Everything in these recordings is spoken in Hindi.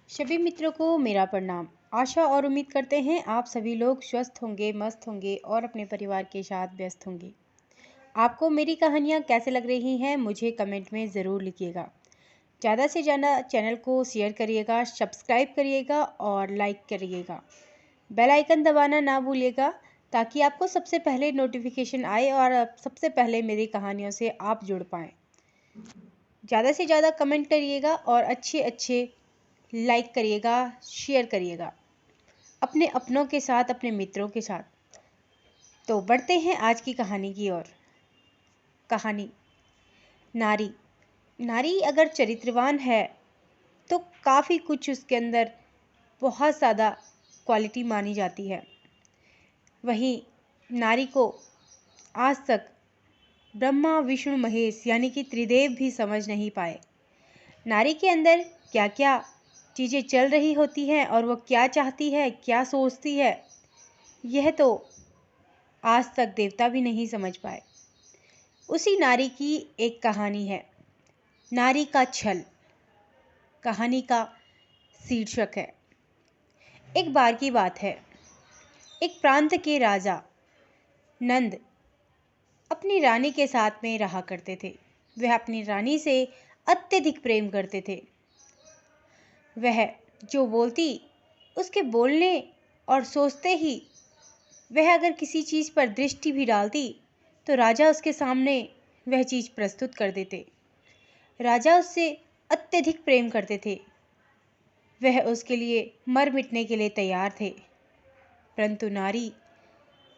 सभी मित्रों को मेरा प्रणाम। आशा और उम्मीद करते हैं आप सभी लोग स्वस्थ होंगे, मस्त होंगे और अपने परिवार के साथ व्यस्त होंगे। आपको मेरी कहानियाँ कैसे लग रही हैं मुझे कमेंट में ज़रूर लिखिएगा। ज़्यादा से ज़्यादा चैनल को शेयर करिएगा, सब्सक्राइब करिएगा और लाइक करिएगा। बेल आइकन दबाना ना भूलिएगा ताकि आपको सबसे पहले नोटिफिकेशन आए और सबसे पहले मेरी कहानियों से आप जुड़ पाएँ। ज़्यादा से ज़्यादा कमेंट करिएगा और अच्छे अच्छे लाइक करिएगा, शेयर करिएगा अपने अपनों के साथ, अपने मित्रों के साथ। तो बढ़ते हैं आज की कहानी की ओर। कहानी नारी। नारी अगर चरित्रवान है तो काफ़ी कुछ उसके अंदर बहुत ज़्यादा क्वालिटी मानी जाती है। वहीं नारी को आज तक ब्रह्मा विष्णु महेश यानी कि त्रिदेव भी समझ नहीं पाए। नारी के अंदर क्या क्या चीज़ें चल रही होती हैं और वो क्या चाहती है, क्या सोचती है, यह तो आज तक देवता भी नहीं समझ पाए। उसी नारी की एक कहानी है, नारी का छल। कहानी का शीर्षक है। एक बार की बात है, एक प्रांत के राजा नंद अपनी रानी के साथ में रहा करते थे। वह अपनी रानी से अत्यधिक प्रेम करते थे। वह जो बोलती, उसके बोलने और सोचते ही वह अगर किसी चीज़ पर दृष्टि भी डालती तो राजा उसके सामने वह चीज़ प्रस्तुत कर देते। राजा उससे अत्यधिक प्रेम करते थे। वह उसके लिए मर मिटने के लिए तैयार थे। परंतु नारी,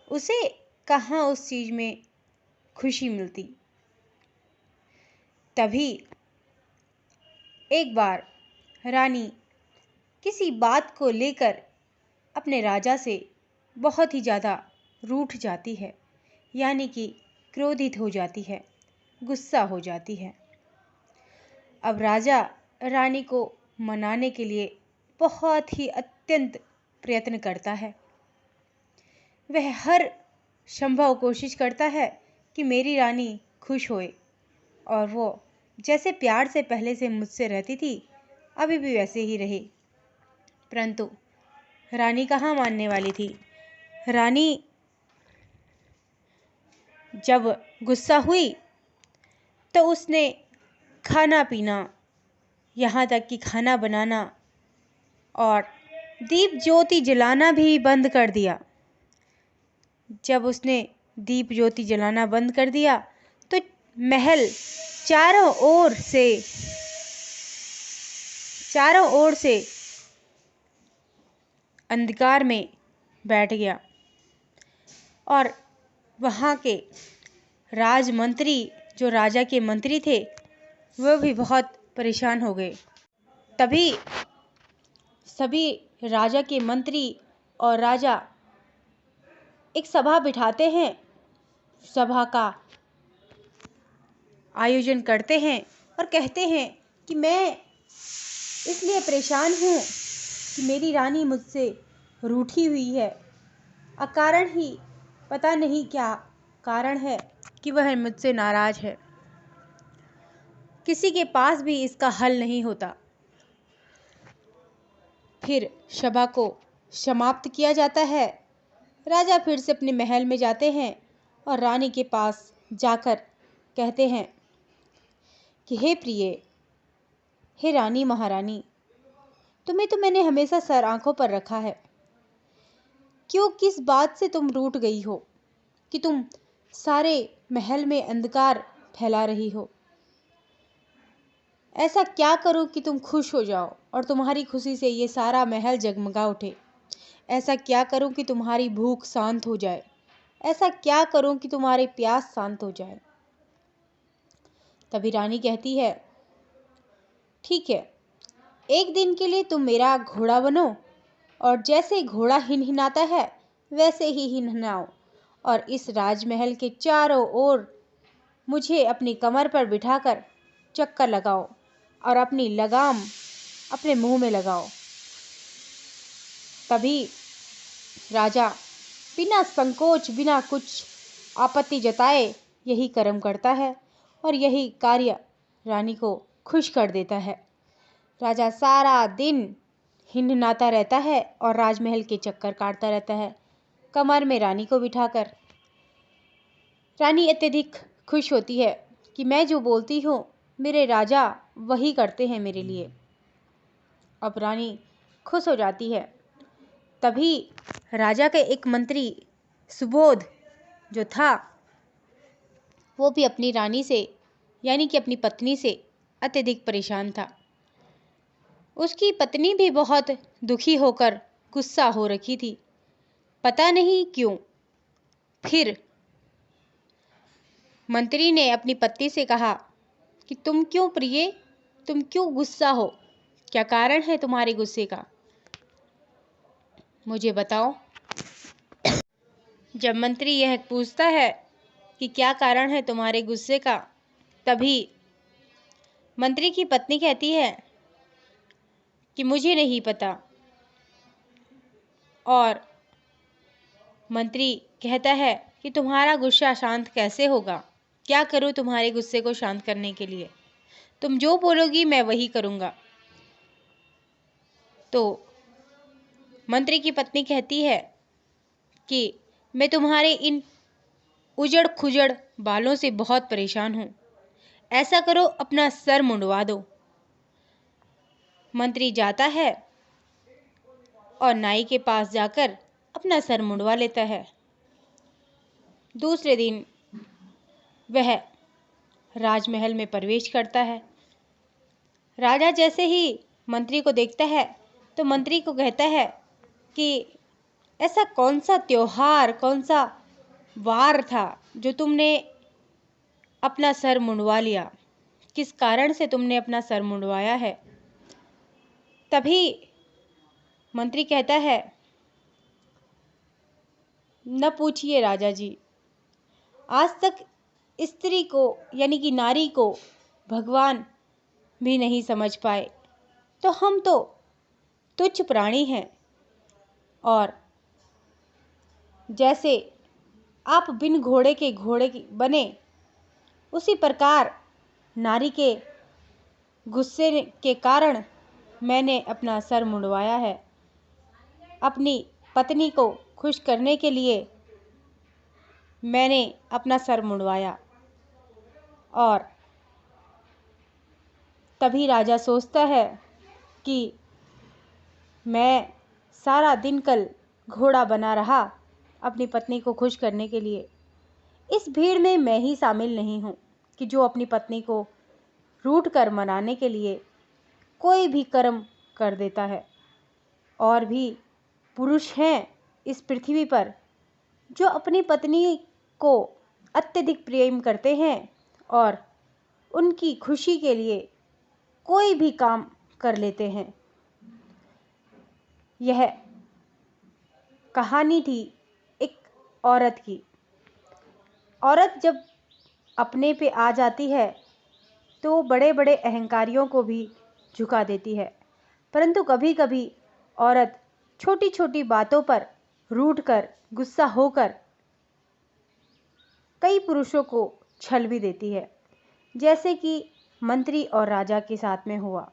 उसे कहाँ उस चीज़ में खुशी मिलती। तभी एक बार रानी किसी बात को लेकर अपने राजा से बहुत ही ज़्यादा रूठ जाती है, यानी कि क्रोधित हो जाती है, गुस्सा हो जाती है। अब राजा रानी को मनाने के लिए बहुत ही अत्यंत प्रयत्न करता है। वह हर संभव कोशिश करता है कि मेरी रानी खुश होए और वो जैसे प्यार से पहले से मुझसे रहती थी अभी भी वैसे ही रहे। परंतु रानी कहाँ मानने वाली थी। रानी जब गुस्सा हुई तो उसने खाना पीना, यहाँ तक कि खाना बनाना और दीप ज्योति जलाना भी बंद कर दिया। जब उसने दीप ज्योति जलाना बंद कर दिया तो महल चारों ओर से अंधकार में बैठ गया और वहाँ के राजमंत्री, जो राजा के मंत्री थे, वह भी बहुत परेशान हो गए। तभी सभी राजा के मंत्री और राजा एक सभा बिठाते हैं, सभा का आयोजन करते हैं और कहते हैं कि मैं इसलिए परेशान हूँ कि मेरी रानी मुझसे रूठी हुई है। अकारण ही पता नहीं क्या कारण है कि वह मुझसे नाराज है। किसी के पास भी इसका हल नहीं होता। फिर सभा को समाप्त किया जाता है। राजा फिर से अपने महल में जाते हैं और रानी के पास जाकर कहते हैं कि हे प्रिय, हे रानी महारानी, तुम्हें तो मैंने हमेशा सर आंखों पर रखा है। क्यों, किस बात से तुम रूठ गई हो कि तुम सारे महल में अंधकार फैला रही हो। ऐसा क्या करूं कि तुम खुश हो जाओ और तुम्हारी खुशी से ये सारा महल जगमगा उठे। ऐसा क्या करूं कि तुम्हारी भूख शांत हो जाए। ऐसा क्या करूं कि तुम्हारी प्यास शांत हो जाए। तभी रानी कहती है, ठीक है, एक दिन के लिए तुम मेरा घोड़ा बनो और जैसे घोड़ा हिनहिनाता है वैसे ही हिनहिनाओ और इस राजमहल के चारों ओर मुझे अपनी कमर पर बिठाकर चक्कर लगाओ और अपनी लगाम अपने मुंह में लगाओ। तभी राजा बिना संकोच, बिना कुछ आपत्ति जताए यही कर्म करता है और यही कार्य रानी को खुश कर देता है। राजा सारा दिन हिनहिनाता रहता है और राजमहल के चक्कर काटता रहता है, कमर में रानी को बिठाकर। रानी अत्यधिक खुश होती है कि मैं जो बोलती हूँ मेरे राजा वही करते हैं मेरे लिए। अब रानी खुश हो जाती है। तभी राजा के एक मंत्री सुबोध जो था वो भी अपनी रानी से यानी कि अपनी पत्नी से अत्यधिक परेशान था। उसकी पत्नी भी बहुत दुखी होकर गुस्सा हो रखी थी, पता नहीं क्यों। फिर मंत्री ने अपनी पत्नी से कहा कि तुम क्यों गुस्सा हो? क्या कारण है तुम्हारे गुस्से का? मुझे बताओ। जब मंत्री यह पूछता है कि क्या कारण है तुम्हारे गुस्से का, तभी मंत्री की पत्नी कहती है कि मुझे नहीं पता। और मंत्री कहता है कि तुम्हारा गुस्सा शांत कैसे होगा? क्या करूं तुम्हारे गुस्से को शांत करने के लिए? तुम जो बोलोगी मैं वही करूंगा। तो मंत्री की पत्नी कहती है कि मैं तुम्हारे इन उजड़ खुजड़ बालों से बहुत परेशान हूं। ऐसा करो अपना सर मुंडवा दो। मंत्री जाता है और नाई के पास जाकर अपना सर मुंडवा लेता है। दूसरे दिन वह राजमहल में प्रवेश करता है। राजा जैसे ही मंत्री को देखता है तो मंत्री को कहता है कि ऐसा कौन सा त्योहार, कौन सा वार था जो तुमने अपना सर मुंडवा लिया? किस कारण से तुमने अपना सर मुंडवाया है? तभी मंत्री कहता है, न पूछिए राजा जी, आज तक स्त्री को यानी कि नारी को भगवान भी नहीं समझ पाए, तो हम तो तुच्छ प्राणी हैं। और जैसे आप बिन घोड़े के बने, उसी प्रकार नारी के गुस्से के कारण मैंने अपना सर मुंडवाया है। अपनी पत्नी को खुश करने के लिए मैंने अपना सर मुंडवाया। और तभी राजा सोचता है कि मैं सारा दिन कल घोड़ा बना रहा अपनी पत्नी को खुश करने के लिए। इस भीड़ में मैं ही शामिल नहीं हूँ कि जो अपनी पत्नी को रूठ कर मनाने के लिए कोई भी कर्म कर देता है। और भी पुरुष हैं इस पृथ्वी पर जो अपनी पत्नी को अत्यधिक प्रेम करते हैं और उनकी खुशी के लिए कोई भी काम कर लेते हैं। यह कहानी थी एक औरत की। औरत जब अपने पे आ जाती है तो बड़े बड़े अहंकारियों को भी झुका देती है, परंतु कभी कभी औरत छोटी छोटी बातों पर रूठ कर, गुस्सा होकर कई पुरुषों को छल भी देती है, जैसे कि मंत्री और राजा के साथ में हुआ।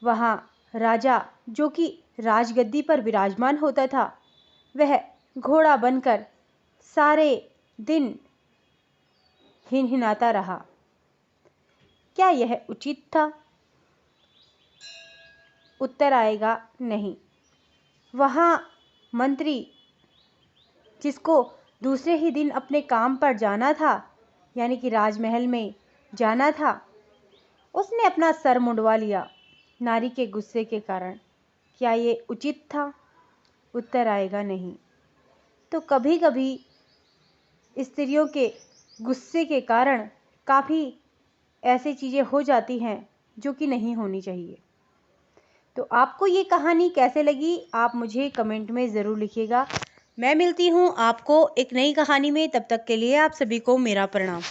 वहाँ राजा जो कि राजगद्दी पर विराजमान होता था, वह घोड़ा बनकर सारे दिन हिनहिनाता रहा। क्या यह उचित था? उत्तर आएगा नहीं। वहाँ मंत्री जिसको दूसरे ही दिन अपने काम पर जाना था, यानी कि राजमहल में जाना था, उसने अपना सर मुंडवा लिया नारी के गुस्से के कारण। क्या ये उचित था? उत्तर आएगा नहीं। तो कभी कभी स्त्रियों के गुस्से के कारण काफ़ी ऐसी चीज़ें हो जाती हैं जो कि नहीं होनी चाहिए। तो आपको ये कहानी कैसे लगी, आप मुझे कमेंट में ज़रूर लिखिएगा। मैं मिलती हूँ आपको एक नई कहानी में। तब तक के लिए आप सभी को मेरा प्रणाम।